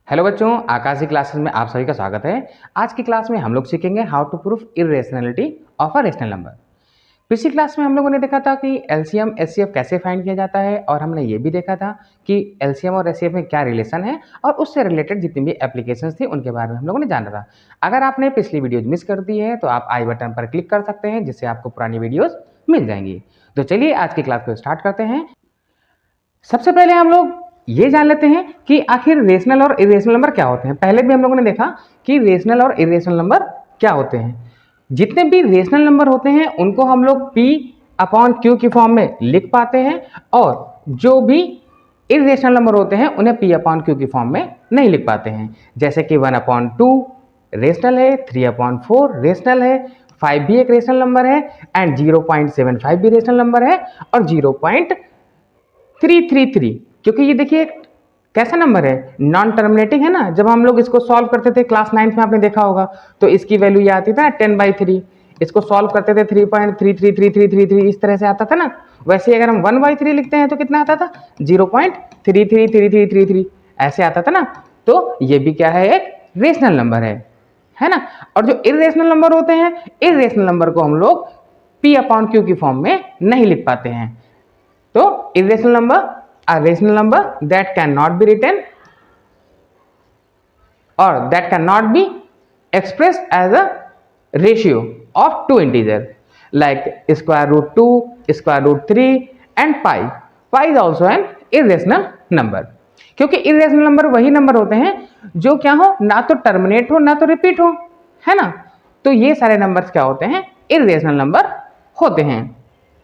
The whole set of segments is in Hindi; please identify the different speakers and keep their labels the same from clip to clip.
Speaker 1: हेलो बच्चों, आकाशी क्लासेस में आप सभी का स्वागत है। आज की क्लास में हम लोग सीखेंगे how to proof irrationality of a rational number. पिछली क्लास में हम लोगों ने देखा था कि एलसीएम एचसीएफ कैसे फाइंड किया जाता है और हमने ये भी देखा था कि एलसीएम और एचसीएफ में क्या रिलेशन है और उससे रिलेटेड जितनी भी एप्लीकेशंस थी उनके बारे में हम लोगों ने जाना था। अगर आपने पिछली वीडियोज मिस कर दी है तो आप आई बटन पर क्लिक कर सकते हैं, जिससे आपको पुरानी वीडियोज मिल जाएंगी। तो चलिए आज की क्लास को स्टार्ट करते हैं। सबसे पहले हम लोग ये जान लेते हैं कि आखिर रेशनल और इरेशनल नंबर क्या होते हैं। पहले भी हम लोगों ने देखा कि रेशनल और इरेशनल नंबर क्या होते हैं। जितने भी रेशनल नंबर होते हैं उनको हम लोग P अपॉन Q की फॉर्म में लिख पाते हैं और जो भी इरेशनल नंबर होते हैं उन्हें P अपॉन Q की फॉर्म में नहीं लिख पाते हैं। जैसे कि 1/2 रेशनल है, 3/4 रेशनल है, 5 भी एक रेशनल नंबर है एंड 0.75 भी रेशनल नंबर है और 0.333, क्योंकि ये देखिए कैसा नंबर है, नॉन टर्मिनेटिंग है ना। जब हम लोग इसको सॉल्व करते थे क्लास 9 में आपने देखा होगा तो इसकी वैल्यू ये आती था 10/3। इसको सॉल्व करते थे 3.333333 इस तरह से आता था ना। वैसे अगर हम 1/3 लिखते हैं तो कितना आता था 0.333333 ऐसे आता था ना। तो ये भी क्या है, एक रेशनल नंबर है ना। और जो इरेशनल नंबर होते हैं, इरेशनल नंबर को हम लोग P अपॉन Q की फॉर्म में नहीं लिख पाते हैं। तो irrational number, a rational number that cannot be written or that cannot be expressed as a ratio of two integers like square root 2, square root 3 and pi. Pi is also an irrational number, क्योंकि irrational number वही नंबर होते हैं जो क्या हो, ना तो टर्मिनेट हो ना तो रिपीट हो, है ना। तो ये सारे नंबर्स क्या होते हैं, irrational नंबर होते हैं।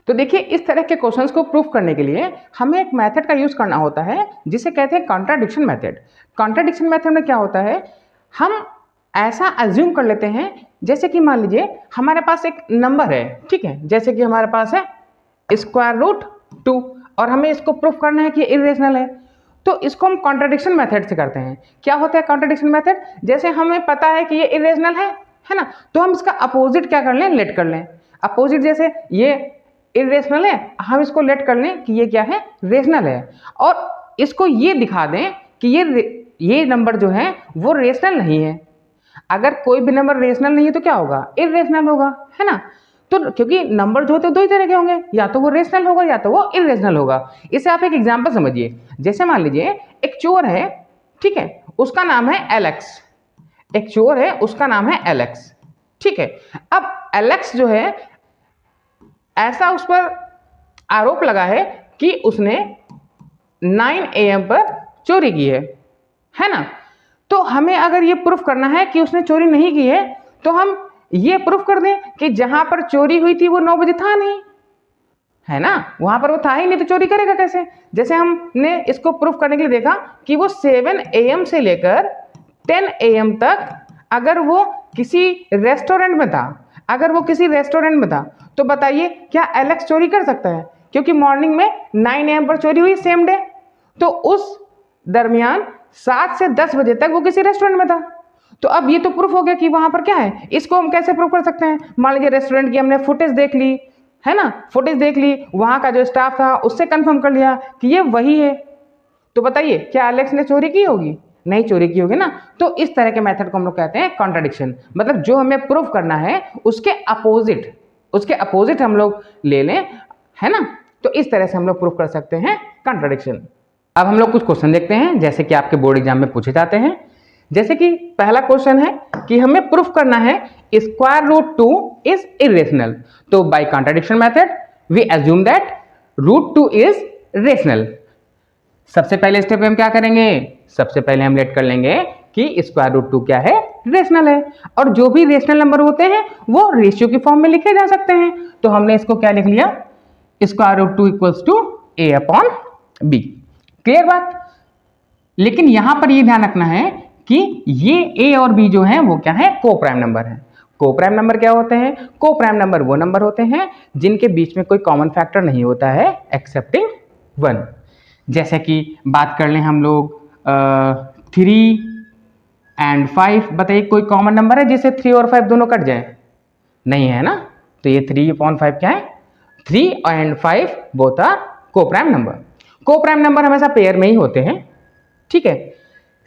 Speaker 1: तो देखिए, इस तरह के क्वेश्चंस को प्रूफ करने के लिए हमें एक मेथड का यूज करना होता है जिसे कहते हैं कॉन्ट्राडिक्शन मेथड। कॉन्ट्राडिक्शन मेथड में क्या होता है, हम ऐसा अज्यूम कर लेते हैं जैसे कि मान लीजिए हमारे पास एक नंबर है, ठीक है, जैसे कि हमारे पास है √2 और हमें इसको प्रूफ करना है कि इरेशनल है। तो इसको हम कॉन्ट्राडिक्शन मेथड से करते हैं। क्या होता है कॉन्ट्राडिक्शन मेथड, जैसे हमें पता है कि ये इरेशनल है ना, तो हम इसका अपोजिट क्या कर लें, लेट कर लें। अपोजिट जैसे ये इरेशनल है, हम इसको लेट कर लें कि ये क्या है, रेशनल है, और इसको ये दिखा दें कि ये नंबर जो है वो रेशनल नहीं है। अगर कोई भी नंबर रेशनल नहीं है तो क्या होगा, इरेशनल होगा, है ना। तो क्योंकि नंबर जो होते हैं दो ही तरह के होंगे, या तो वो रेशनल होगा या तो वो इरेशनल होगा। इसे आप एक एग्जांपल समझिए। जैसे मान लीजिए एक चोर है, ठीक है, उसका नाम है एलेक्स। एक चोर है, उसका नाम है एलेक्स, ठीक है। अब एलेक्स जो है, ऐसा उस पर आरोप लगा है कि उसने 9 AM पर चोरी की है ना। तो हमें अगर ये प्रूफ करना है कि उसने चोरी नहीं की है, तो हम ये प्रूफ कर दें कि जहां पर चोरी हुई थी वो 9 बजे था नहीं, है ना, वहां पर वो था ही नहीं, तो चोरी करेगा कैसे। जैसे हमने इसको प्रूफ करने के लिए देखा कि वो 7 AM से लेकर 10 AM तक अगर वो किसी रेस्टोरेंट में था, अगर वो किसी रेस्टोरेंट में था, तो बताइए क्या एलेक्स चोरी कर सकता है, क्योंकि मॉर्निंग में 9 AM पर चोरी हुई सेम डे। तो उस दरमियान 7 से 10 बजे तक वो किसी रेस्टोरेंट में था। तो अब ये तो प्रूफ हो गया कि वहां पर क्या है। इसको हम कैसे प्रूफ कर सकते हैं, मान लीजिए रेस्टोरेंट की हमने फुटेज देख ली, है ना, फुटेज देख ली, वहां का जो स्टाफ था उससे कंफर्म कर लिया कि ये वही है। तो बताइए क्या एलेक्स ने चोरी की होगी, नहीं चोरी की होगी ना। तो इस तरह के मेथड को हम लोग कहते हैं कॉन्ट्राडिक्शन। मतलब जो हमें प्रूफ करना है उसके अपोजिट हम लोग ले लें, है ना। तो इस तरह से हम लोग प्रूफ कर सकते हैं कॉन्ट्राडिक्शन। अब हम लोग कुछ क्वेश्चन देखते हैं जैसे कि आपके बोर्ड एग्जाम में पूछे जाते हैं। जैसे कि पहला क्वेश्चन है कि हमें प्रूफ करना है √2 इज इरेशनल। तो by contradiction method we assume that √2 is rational. सबसे पहले स्टेप में हम क्या करेंगे, सबसे पहले हम लेट कर लेंगे कि √2 क्या है, रेशनल है। और जो भी रेशनल नंबर होते हैं वो रेशियो की फॉर्म में लिखे जा सकते हैं। तो हमने इसको क्या लिख लिया, √2 इक्वल्स टू A/B। क्लियर बात। लेकिन यहां पर ये ध्यान रखना है कि ये A और B जो है वो क्या है, को प्राइम नंबर है। को प्राइम नंबर क्या होते हैं, को प्राइम नंबर वो नंबर होते हैं जिनके बीच में कोई कॉमन फैक्टर नहीं होता है एक्सेप्टिंग 1। जैसे कि बात कर लें हम लोग 3 और 5, बताइए कोई कॉमन नंबर है जिससे 3 और 5 दोनों कट जाए, नहीं है ना। तो ये 3/5 क्या है, 3 और 5 both are coprime number. को प्राइम नंबर हमेशा पेयर में ही होते हैं, ठीक है।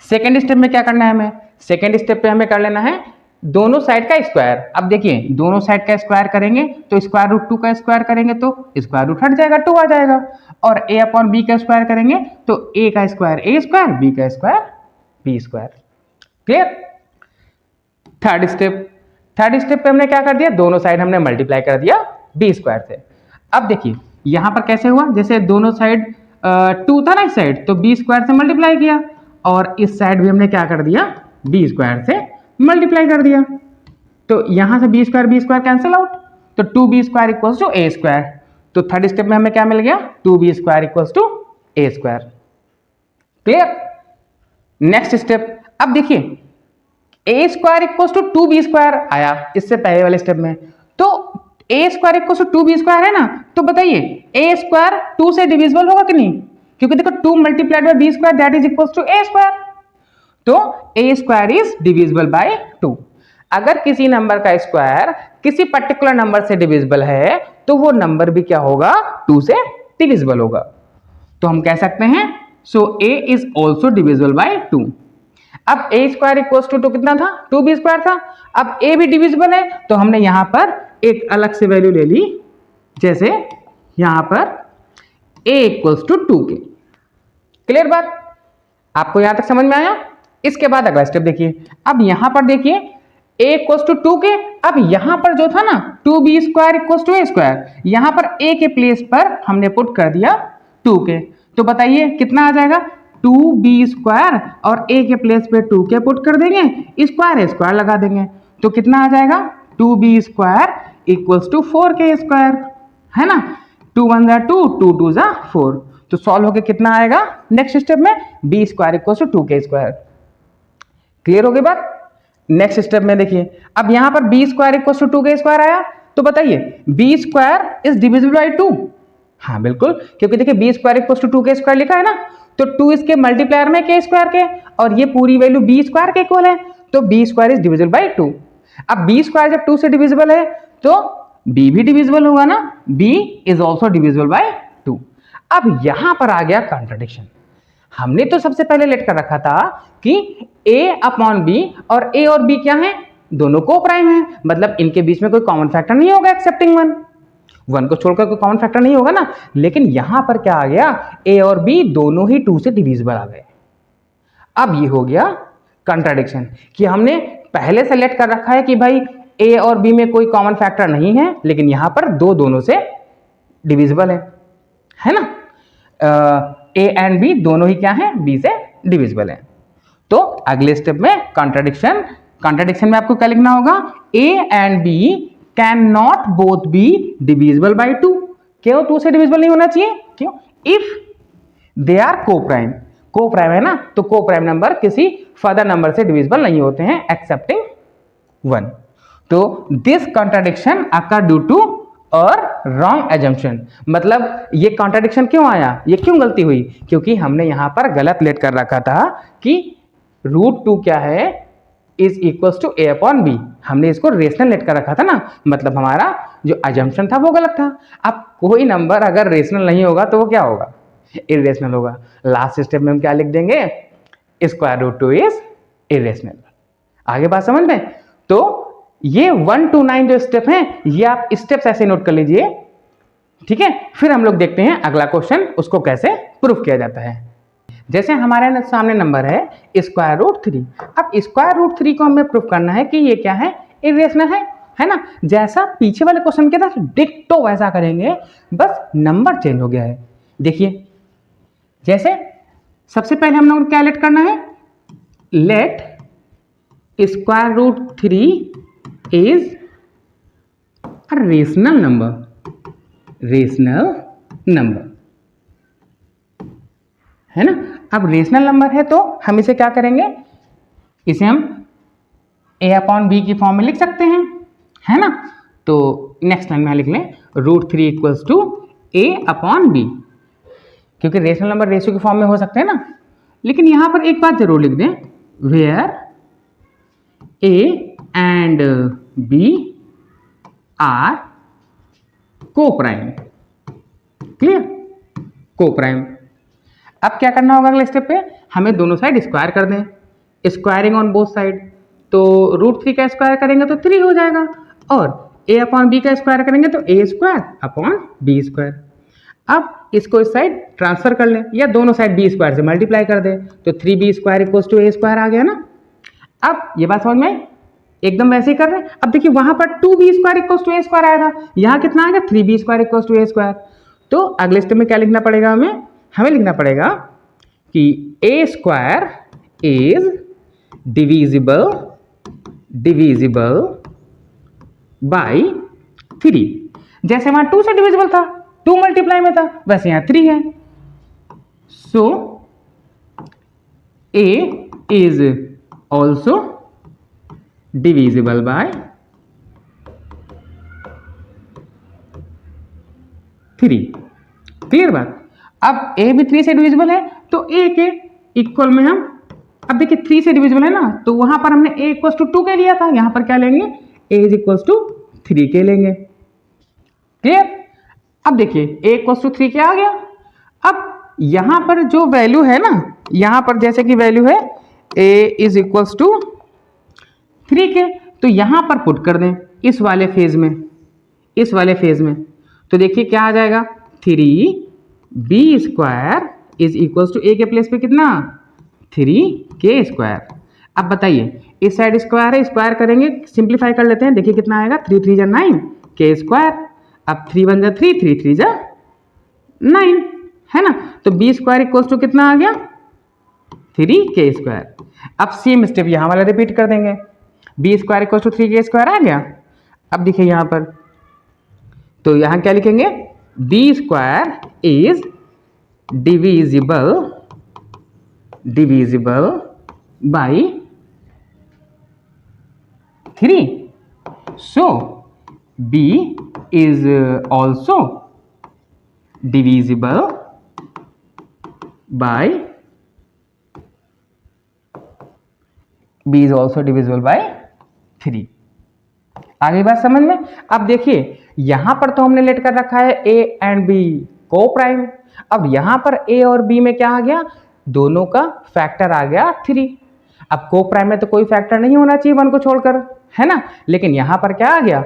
Speaker 1: सेकेंड स्टेप में क्या करना है हमें, सेकेंड स्टेप पे हमें कर लेना है दोनों साइड का स्क्वायर। अब देखिए दोनों साइड का स्क्वायर करेंगे तो स्क्वायर रूट 2 का स्क्वायर करेंगे तो स्क्वायर रूट हट जाएगा, 2 आ जाएगा। और a अपॉन बी का स्क्वायर करेंगे तो a का स्क्वायर a स्क्वायर, b का square b square. Clear. Third step पे हमने क्या कर दिया, दोनों साइड हमने मल्टीप्लाई कर दिया b स्क्वायर से। अब देखिए यहां पर कैसे हुआ, जैसे दोनों साइड 2 था ना इस साइड, तो b स्क्वायर से मल्टीप्लाई किया, और इस साइड भी हमने क्या कर दिया, b स्क्वायर से मल्टीप्लाई कर दिया। तो यहां से b स्क्वायर कैंसिल आउट, तो 2b square equals to a square. तो थर्ड स्टेप में हमें क्या मिल गया, 2b square equals to a square. Clear. Next step, अब देखिए a square equals to 2b square आया इससे पहले वाले स्टेप में, तो a square equals to 2b square है ना, तो बताइए a स्क्वायर 2 से डिविजिबल होगा कि नहीं, क्योंकि देखो 2 multiplied by b square that is equals to a square, तो a square is divisible by 2। अगर किसी नंबर का स्क्वायर किसी पर्टिकुलर नंबर से डिविजिबल है तो वो नंबर भी क्या होगा, 2 से डिविजिबल होगा। तो हम कह सकते हैं सो a is also divisible by 2। अब a स्क्वायर इक्वल्स टू कितना था, 2b स्क्वायर था। अब a भी डिविजिबल है तो हमने यहां पर एक अलग से वैल्यू ले ली, जैसे यहां पर a equals to 2k। Clear बात, आपको यहां तक समझ में आया। इसके बाद अगला स्टेप देखिए, अब यहां पर देखिए a इक्वल्स टू 2k। अब यहां पर जो था ना 2b square equals to a square, यहां पर a के प्लेस पर हमने पुट कर दिया 2k। तो बताइए कितना आ जाएगा, 2b स्क्वायर और a के प्लेस पे 2k पुट कर देंगे, स्क्वायर स्क्वायर लगा देंगे, तो कितना आ जाएगा, 2b square equals to 4k square, है ना। 2 1 जा 2, 2 2 जा 4, तो सॉल्व होके कितना आएगा नेक्स्ट स्टेप में, b square equals to 2k square. Clear हो गई बात। नेक्स्ट स्टेप में देखिए, अब यहां पर b square equals to 2k square आया, तो बताइए b square is divisible by 2। हाँ बिल्कुल, क्योंकि देखिए b square equals to 2k square लिखा है ना, तो 2 इसके मल्टीप्लायर में k स्क्वायर के, और ये पूरी वैल्यू b स्क्वायर के इक्वल है, तो b square is divisible by 2। अब b स्क्वायर जब 2 से डिविजिबल है तो b भी डिविजिबल होगा ना, b is also divisible by 2। अब यहां पर आ गया कॉन्ट्रडिक्शन। हमने तो सबसे पहले लेट कर रखा था कि a अपॉन b, और a और b क्या है, दोनों को प्राइम है, मतलब इनके बीच में कोई कॉमन फैक्टर नहीं होगा एक्सेप्टिंग 1 को छोड़कर कोई कॉमन फैक्टर नहीं होगा ना। लेकिन यहां पर क्या आ गया, a और b दोनों ही 2 से डिविजिबल आ गए। अब ये हो गया कंट्राडिक्शन कि हमने पहले से लेट कर रखा है कि भाई a और b में कोई कॉमन फैक्टर नहीं है, लेकिन यहां पर दोनों से डिविजिबल है ना। a एंड b दोनों ही क्या है, b से डिविजिबल है। तो अगले स्टेप में कंट्राडिक्शन में आपको क्या लिखना होगा, a and b can not both be divisible by 2। क्यों 2 से डिविजिबल नहीं होना चाहिए, क्यों, if they are coprime है ना, तो को प्राइम नंबर किसी फर्दर नंबर से डिविजिबल नहीं होते हैं एक्सेप्टिंग 1। तो this contradiction occur due to our wrong assumption, मतलब ये कॉन्ट्रडिक्शन क्यों आया, ये क्यों गलती हुई, क्योंकि हमने यहां पर गलत लेट कर रखा था कि √2 क्या है, is equals to a upon b। हमने इसको रेशनल लेट कर रखा था ना, मतलब हमारा जो एजम्पशन था वो गलत था। अब कोई नंबर अगर रेशनल नहीं होगा तो वो क्या होगा, इरेशनल होगा। लास्ट स्टेप में हम क्या लिख देंगे, √2 इज इरेशनल। आगे बात समझ में। तो ये 1 to 9 जो स्टेप हैं, ये आप स्टेप्स ऐसे नोट कर लीजिए, ठीक है। फिर हम लोग देखते हैं अगला क्वेश्चन, उसको कैसे प्रूफ किया जाता है। जैसे हमारे सामने नंबर है √3। अब √3 को हमें प्रूफ करना है कि ये क्या है, इरेशनल है ना। जैसा पीछे वाले क्वेश्चन के था डिक्टो वैसा करेंगे, बस नंबर चेंज हो गया है। देखिए जैसे सबसे पहले हम लोग क्या लेट करना है, let √3 is a rational number है ना। अब रेशनल नंबर है तो हम इसे क्या करेंगे, इसे हम a अपॉन b की फॉर्म में लिख सकते हैं, है ना। तो नेक्स्ट लाइन में लिख लें √3 equals to a upon b, क्योंकि रेशनल नंबर रेशियो की फॉर्म में हो सकते हैं ना। लेकिन यहां पर एक बात जरूर लिख दें, where a and b are coprime. Clear, coprime. अब क्या करना होगा अगले स्टेप पे, हमें दोनों साइड स्क्वायर कर दें, स्क्वायरिंग ऑन बोथ साइड, तो √3 का स्क्वायर करेंगे तो 3 हो जाएगा, और a अपॉन b का स्क्वायर करेंगे तो a square upon b square. अब इसको इस साइड ट्रांसफर कर लें या दोनों साइड b स्क्वायर से मल्टीप्लाई कर दें, तो 3b square equals to a square आ गया ना। अब ये बात समझ में एकदम वैसे ही कर रहे हैं। अब देखिए वहां पर 2b square equals to a square आया था, यहाँ कितना आएगा 3b square equals to a square. तो अगले स्टेप में क्या लिखना पड़ेगा हमें लिखना पड़ेगा कि a square is divisible by 3। जैसे वहां 2 से डिविजिबल था, 2 मल्टीप्लाई में था, वैसे यहां 3 है। सो a is also divisible by 3। Clear बात। अब a भी 3 से डिविजिबल है, तो a के इक्वल में हम, अब देखिए 3 से डिविजिबल है ना, तो वहां पर हमने a इक्वल्स टू 2 के लिया था, यहां पर क्या लेंगे a इज इक्वल्स टू 3 के लेंगे। क्लियर। अब देखिए a इक्वल्स टू 3 क्या आ गया। अब यहां पर जो वैल्यू है ना, यहां पर जैसे कि वैल्यू है a इज इक्वल्स टू 3 के, तो यहां पर पुट कर दें इस वाले फेज में, तो देखिए क्या आ जाएगा 3b square is equals to a के प्लेस पे कितना 3k स्क्वायर। अब बताइए इस साइड स्क्वायर है, स्क्वायर करेंगे, सिंप्लीफाई कर लेते हैं, देखिए कितना आएगा 3 3 जा 9 k स्क्वायर। अब 3 1 जा 3, 3 3 जा 9, है ना। तो b स्क्वायर इक्वल्स टू कितना आ गया 3k स्क्वायर। अब सेम स्टेप यहां वाला रिपीट कर देंगे, b square equals to 3k square आ गया। अब देखिए यहां पर, तो यहां क्या लिखेंगे b square is divisible by 3। So b is also divisible by 3। आ गई बात समझ में। अब देखिए यहां पर तो हमने लेट कर रखा है a एंड b को प्राइम, अब यहां पर a और b में क्या आ गया, दोनों का फैक्टर आ गया 3। अब को प्राइम में तो कोई फैक्टर नहीं होना चाहिए 1 को छोड़कर, है ना, लेकिन यहां पर क्या आ गया,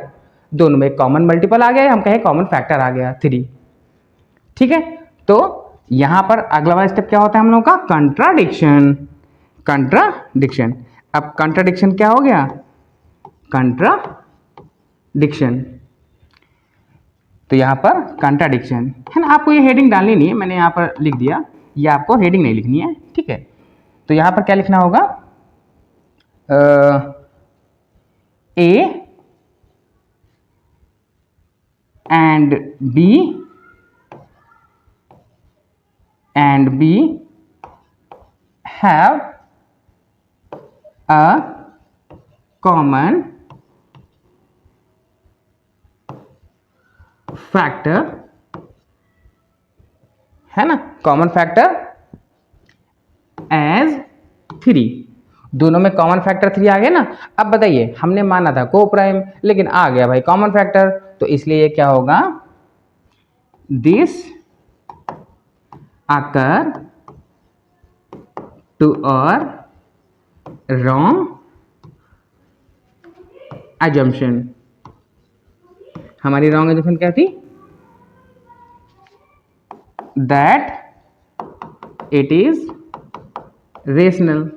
Speaker 1: दोनों में कॉमन मल्टीपल आ गया, हम कहें कॉमन फैक्टर आ गया 3। ठीक है, तो यहां पर अगला स्टेप क्या होता है हम लोगों का, कंट्राडिक्शन। अब कंट्राडिक्शन क्या हो गया, कंट्राडिक्शन, तो यहां पर कंट्राडिक्शन है ना। आपको ये हेडिंग डालनी नहीं है, मैंने यहां पर लिख दिया, ये आपको हेडिंग नहीं लिखनी है, ठीक है। तो यहां पर क्या लिखना होगा, A and B have a common factor, है ना, कॉमन फैक्टर एज 3। दोनों में कॉमन फैक्टर 3 आ गया ना। अब बताइए हमने माना था को प्राइम, लेकिन आ गया भाई कॉमन फैक्टर, तो इसलिए ये क्या होगा, this occur to our wrong assumption. हमारी रॉन्ग अजम्पशन क्या थी, दैट इट इज रेशनल,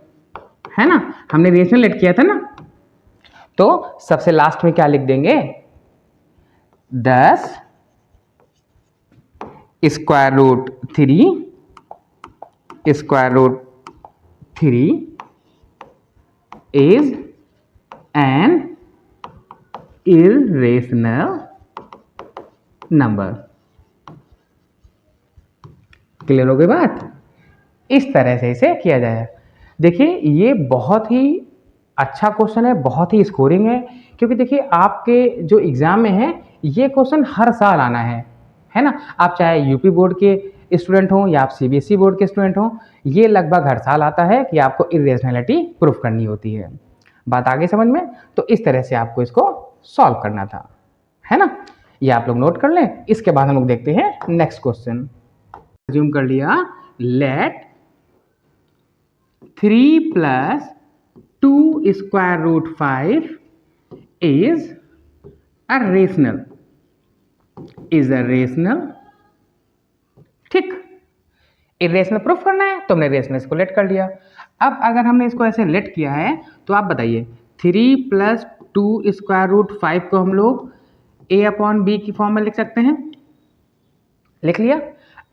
Speaker 1: है ना, हमने रेशनल लेट किया था ना। तो सबसे लास्ट में क्या लिख देंगे, 10 square root 3 is an irrational number. Clear हो गई बात। इस तरह से इसे किया जाए। देखिए ये बहुत ही अच्छा क्वेश्चन है, बहुत ही स्कोरिंग है, क्योंकि देखिए आपके जो एग्जाम में है ये क्वेश्चन हर साल आना है ना। आप चाहे यूपी बोर्ड के स्टूडेंट हो या आप सीबीएसई बोर्ड के स्टूडेंट हो, ये लगभग हर साल आता है कि आपको इर्रेशनैलिटी प्रूफ करनी होती है। बात आगे समझ में, तो इस तरह से आपको इसको सॉल्व करना था, है ना। ये आप लोग नोट कर लें। इसके बाद हम लोग देखते हैं नेक्स्ट क्वेश्चन। रिज्यूम कर लिया, let 3 plus 2 square root 5 is a rational, ठीक। इरेशनल प्रूफ करना है तो हमने रेशनल इसको लेट कर लिया। अब अगर हमने इसको ऐसे लेट किया है तो आप बताइए 3 प्लस 2 स्क्वायर रूट 5 को हम लोग a अपॉन बी की फॉर्म में लिख सकते हैं, लिख लिया।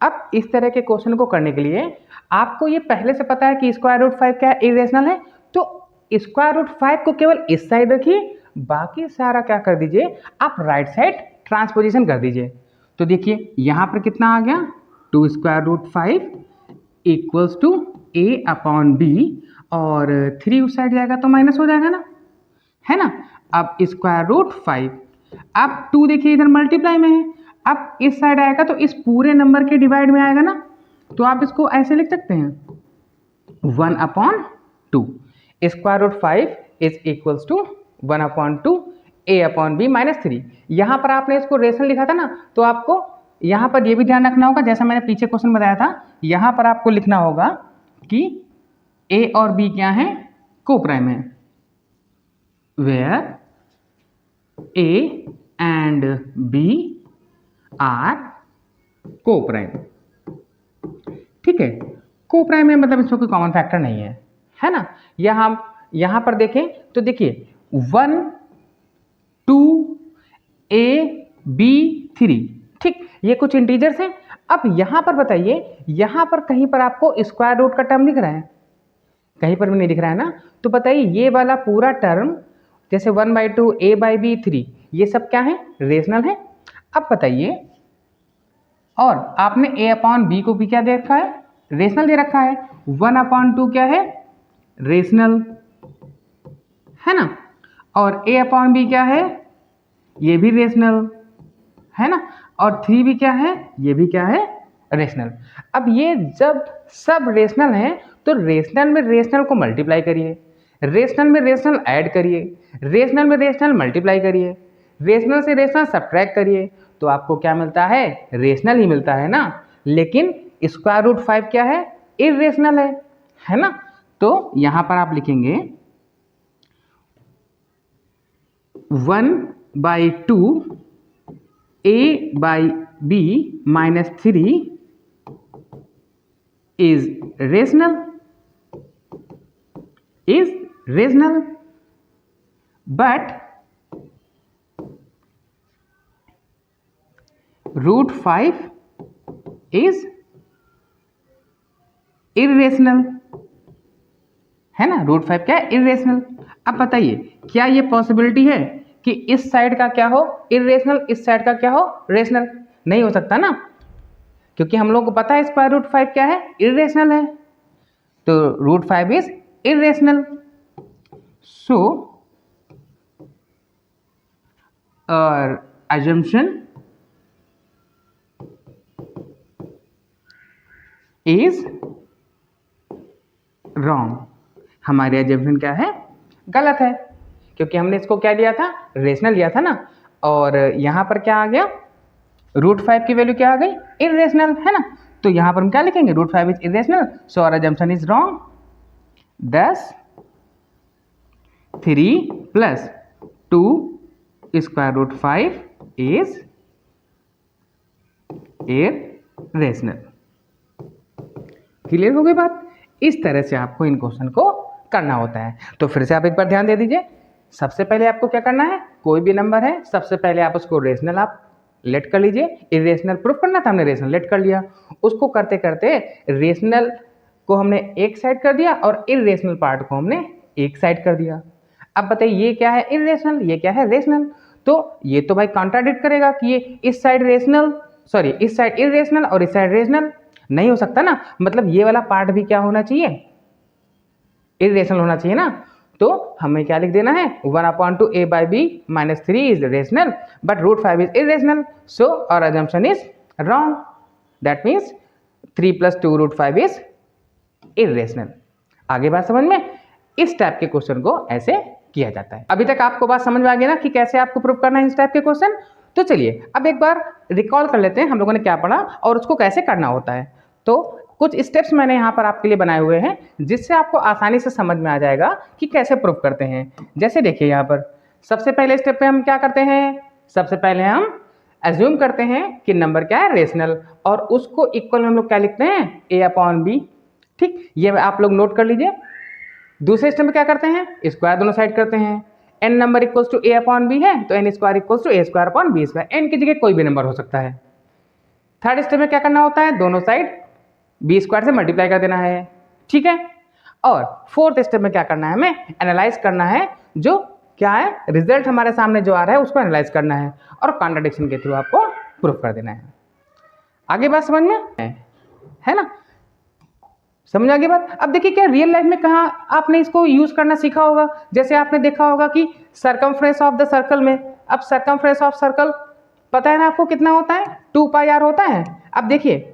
Speaker 1: अब इस तरह के क्वेश्चन को करने के लिए आपको ये पहले से पता है कि स्क्वायर रूट 5 क्या है, इरेशनल है, तो स्क्वायर रूट 5 को केवल इस साइड रखिए, बाकी सारा क्या कर दीजिए आप राइट साइड ट्रांसपोजिशन कर दीजिए। तो देखिए यहाँ पर कितना आ गया 2 square root 5 equals to a upon b, और 3 उस साइड जाएगा तो माइनस हो जाएगा ना, है ना। अब स्क्वायर रूट 5, अब 2 देखिए इधर मल्टीप्लाई में है, अब इस साइड आएगा तो इस पूरे नंबर के डिवाइड में आएगा ना, तो आप इसको ऐसे लिख सकते हैं 1 upon 2, square root 5 is equals to 1 upon 2 a upon b minus 3। यहाँ पर आपने इसको रेशनल लिखा था ना, तो आपको यहाँ पर ये भी ध्यान रखना होगा, जैसा मैंने पीछे क्वेश्चन बताया था, यहाँ पर आपको लिखना होगा कि a और b क्या है, कोप्राइम है, where a and b are coprime, ठीक है। कोप्राइम में मतलब इसमें कोई कॉमन फैक्टर नहीं है, है ना। यहाँ पर देखें तो देखिए 1 2 a b 3, ठीक, ये कुछ इंटीजर्स हैं। अब यहाँ पर बताइए, यहाँ पर कहीं पर आपको स्क्वायर रूट का टर्म दिख रहा है, कहीं पर भी नहीं दिख रहा है ना, तो बताइए ये वाला पूरा टर्म जैसे 1/2 a/b 3, ये सब क्या है, रेशनल है। अब बताइए, और आपने a अपॉन b को भी क्या दे रखा है, रेशनल दे रखा है, 1 अपॉन 2 क्या है, रेशनल, है ना, और a अपॉन b क्या है, ये भी रेशनल, है ना, और 3 भी क्या है, ये भी क्या है, रेशनल। अब ये जब सब रेशनल हैं तो रेशनल में रेशनल को मल्टीप्लाई करिए, रेशनल में रेशनल ऐड करिए, रेशनल में रेशनल मल्टीप्लाई करिए, रेशनल से रेशनल सब्ट्रैक्ट करिए, तो आपको क्या मिलता है, रेशनल ही मिलता है ना। लेकिन स्क्वायर रूट 5 क्या है, इरेशनल है ना। तो यहाँ पर आप लिखेंगे 1/2 a/b minus 3 is rational, but root 5 is irrational, है ना, रूट 5 क्या है, इरेशनल। अब बताइए क्या ये पॉसिबिलिटी है कि इस साइड का क्या हो, इरेशनल, इस साइड का क्या हो, रेशनल? नहीं हो सकता ना, क्योंकि हम लोग को पता है स्क्वायर रूट 5 क्या है, इरेशनल है, तो root 5 is irrational. So assumption is wrong, हमारी assumption क्या है, गलत है, क्योंकि हमने इसको क्या लिया था, रेशनल लिया था ना, और यहाँ पर क्या आ गया, रूट 5 की वैल्यू क्या आ गई, इरेशनल, है ना। तो यहाँ पर हम क्या लिखेंगे, root 5 is irrational, so our assumption is wrong. thus 3 plus 2 square root 5 is irrational. Clear हो गई बात। इस तरह से आपको इन क्वेश्चन को करना होता है। तो फिर से आप एक बार ध्यान दे दीजिए, सबसे पहले आपको क्या करना है, कोई भी नंबर है सबसे पहले आप उसको रेशनल आप लेट कर लीजिए, इरेशनल प्रूफ करना था, हमने रेशनल लेट कर लिया, उसको करते करते रेशनल को हमने एक साइड कर दिया और इरेशनल पार्ट को हमने एक साइड कर दिया। अब बताइए ये क्या है, इरेशनल, ये क्या है, रेशनल। तो ये तो भाई कॉन्ट्राडिक्ट करेगा कि ये इस साइड रेशनल, सॉरी इस साइड इरेशनल और इस साइड रेशनल, नहीं हो सकता ना, मतलब ये वाला पार्ट भी क्या होना चाहिए, इरेशनल होना चाहिए ना। तो हमें क्या लिख देना है, 1/2 a/b minus 3 is rational but root 5 is irrational, so our assumption is wrong, that means 3 plus 2 root 5 is irrational. आगे बात समझ में, इस टाइप के क्वेश्चन को ऐसे किया जाता है। अभी तक आपको बात समझ में आ गई ना कि कैसे आपको प्रूव करना है इस टाइप के क्वेश्चन। तो चलिए अब एक बार रिकॉल कर लेते हैं हम लोगों ने क्या पढ़ा और उसको कैसे करना होता है। तो कुछ स्टेप्स मैंने यहाँ पर आपके लिए बनाए हुए हैं जिससे आपको आसानी से समझ में आ जाएगा कि कैसे प्रूफ करते हैं। जैसे देखिए यहाँ पर सबसे पहले स्टेप पे हम क्या करते हैं, सबसे पहले हम एज्यूम करते हैं कि नंबर क्या है, रेशनल, और उसको इक्वल में हम लोग क्या लिखते हैं, a अपॉन बी। ठीक, ये आप लोग नोट कर लीजिए। दूसरे स्टेप में क्या करते हैं, स्क्वायर दोनों साइड करते हैं। n number equals to a upon b है तो n square equals to a square upon b square, n की जगह कोई भी नंबर हो सकता है। थर्ड स्टेप में क्या करना होता है, दोनों साइड बी स्क्वायर से मल्टीप्लाई कर देना है। ठीक है, और फोर्थ स्टेप में क्या करना है, हमें एनालाइज करना है, जो क्या है रिजल्ट हमारे सामने जो आ रहा है उसको एनालाइज करना है और कॉन्ट्रडिक्शन के थ्रू आपको प्रूफ कर देना है। आगे बात समझ में है ना, समझ आ गई बात। अब देखिए क्या रियल लाइफ में कहाँ आपने इसको यूज करना सीखा होगा। जैसे आपने देखा होगा कि सर्कमफ्रेंस ऑफ द सर्कल में, अब सर्कमफ्रेंस ऑफ सर्कल पता है ना आपको कितना होता है, 2 पाई आर होता है। अब देखिए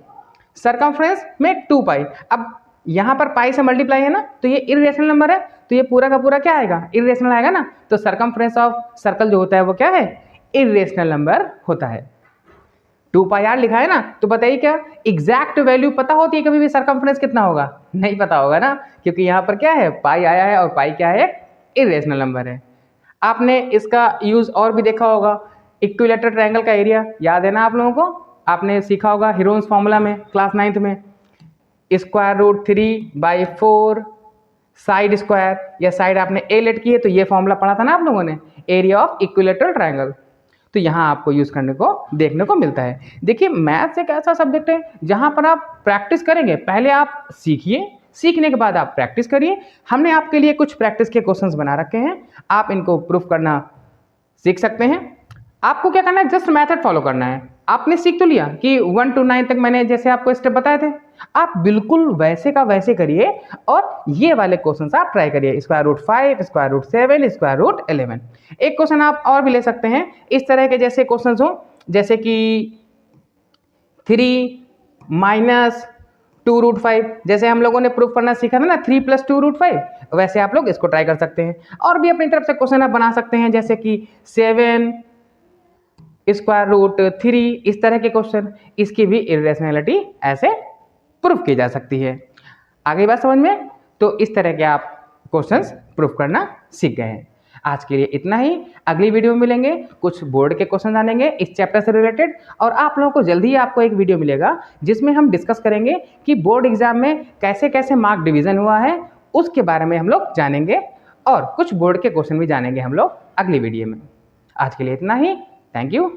Speaker 1: सर्कमफ्रेंस में 2 पाई, अब यहाँ पर पाई से मल्टीप्लाई है ना, तो ये इरेशनल नंबर है, तो ये पूरा का पूरा क्या आएगा, इरेशनल आएगा ना। तो सर्कमफ्रेंस ऑफ सर्कल जो होता है वो क्या है, इरेशनल नंबर होता है। 2 पाई आर लिखा है ना, तो बताइए क्या एग्जैक्ट वैल्यू पता होती है कभी भी सर्कमफ्रेंस कितना होगा, नहीं पता होगा ना, क्योंकि यहाँ पर क्या है पाई आया है और पाई क्या है, इरेशनल नंबर है। आपने इसका यूज और भी देखा होगा, इक्विलेटरल ट्रायंगल का एरिया याद है ना आप लोगों को, आपने सीखा होगा हीरोन्स फॉर्मूला में क्लास 9th में, √3/4 साइड स्क्वायर, या साइड आपने ए लेट की है तो ये फॉर्मूला पढ़ा था ना आप लोगों ने, एरिया ऑफ इक्विलेटरल ट्रायंगल। तो यहाँ आपको यूज करने को देखने को मिलता है। देखिए मैथ्स एक ऐसा सब्जेक्ट है जहाँ पर आप प्रैक्टिस करेंगे, पहले आप सीखिए, सीखने के बाद आप प्रैक्टिस करिए। हमने आपके लिए कुछ प्रैक्टिस के क्वेश्चंस बना रखे हैं, आप इनको प्रूफ करना सीख सकते हैं। आपको क्या करना है, जस्ट मेथड फॉलो करना है। आपने सीख तो लिया कि 1 to 9 तक मैंने जैसे आपको स्टेप बताए थे, आप बिल्कुल वैसे का वैसे करिए और ये वाले क्वेश्चंस आप ट्राई करिए, √5, √7, √11। एक क्वेश्चन आप और भी ले सकते हैं इस तरह के, जैसे क्वेश्चंस हो जैसे कि 3 - 2√5, जैसे हम लोगों ने प्रूफ करना सीखा था ना 3 + 2√5, वैसे आप लोग इसको ट्राई कर सकते हैं। और भी अपनी तरफ से क्वेश्चन आप बना सकते हैं, जैसे कि 7 √3, इस तरह के क्वेश्चन, इसकी भी इरेशनैलिटी ऐसे प्रूफ की जा सकती है। आगे बात समझ में, तो इस तरह के आप क्वेश्चंस प्रूफ करना सीख गए हैं। आज के लिए इतना ही, अगली वीडियो में मिलेंगे, कुछ बोर्ड के क्वेश्चन आनेंगे इस चैप्टर से रिलेटेड, और आप लोगों को जल्दी ही आपको एक वीडियो मिलेगा जिसमें हम डिस्कस करेंगे कि बोर्ड एग्जाम में कैसे कैसे मार्क डिवीजन हुआ है, उसके बारे में हम लोग जानेंगे, और कुछ बोर्ड के क्वेश्चन भी जानेंगे हम लोग अगली वीडियो में। आज के लिए इतना ही, थैंक यू।